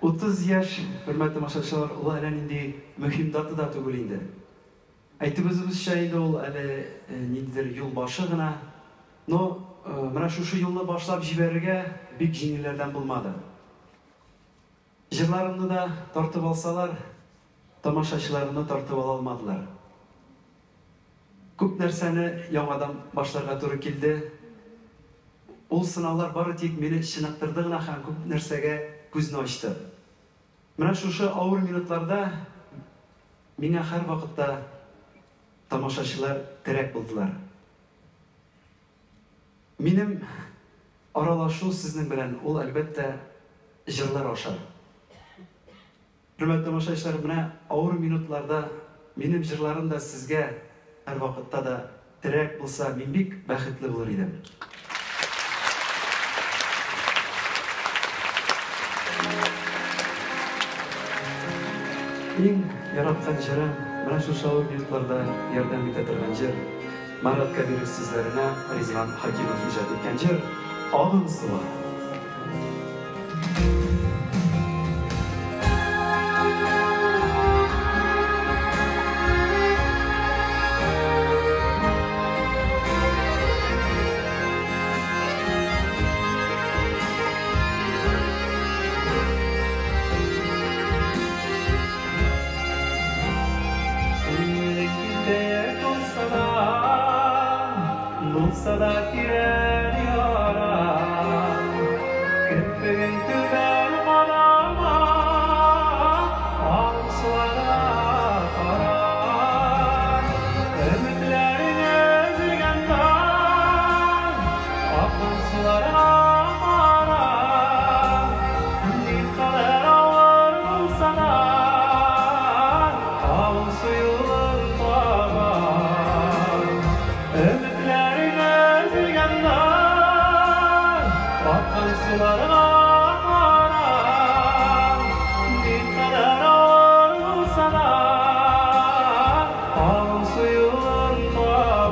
30 яш, hürmetli maşaşalar, ул әле нинди мөһим даты да түгел инде. Әйтеп үзебезчә инде ул әле ниндидер юл башы гына. Но менә шушы юлны башлап җибәрергә бик җиңелләрдән булмады. Җырларымны да тартып алсалар, тамашачыларны тартып ала алмадылар. Күп нәрсәне яңадан башларга туры килде. Ул сынаулар бары тик мине чыныктырды гына һәм күп нәрсәгә күзне ачты. Менә шушы авыр минутларда миңа һәр вакытта тамашачылар терәк булдылар. Минем аралашу сезнең белән ул әлбәттә җырлар аша. Хөрмәтле тамашачылар, менә авыр минутларда минем җырларым да сезгә һәр вакытта да терәк булса, мин бик бәхетле булыр идем. Иң яраткан җырым менә шушы авыр минутларда ярдәм итә торган җыр. Марат Кабиров сүзләренә Резван Хакимов иҗат иткән җыр "Агым суы". Sada kirer yara, kirpigin tüber karama, ağsulara karar. Ümitlerin ezilgenden, akın sulara karar. Bir kadar ağır bulsa da, ağın suyun tabar. Ümitlerin sulara karar, bir kadar ağır olsa da ağın suyun tabar.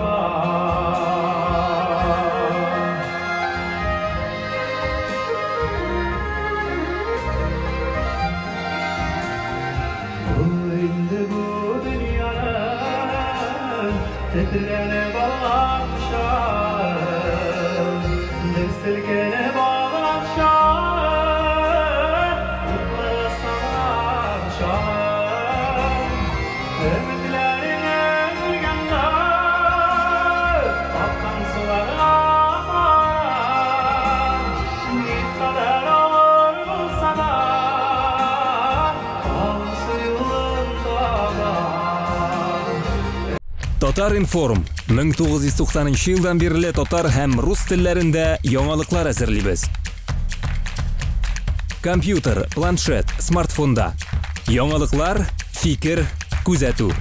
Indi bu dünyanın titrene bağlanmışam, bir silkene Татар Информ 1990 елдан бирле татар һәм рус телләрендә яңалыклар әзерлибез. Компьютер, планшет, смартфонда. Яңалыклар, фикер, күзәтү.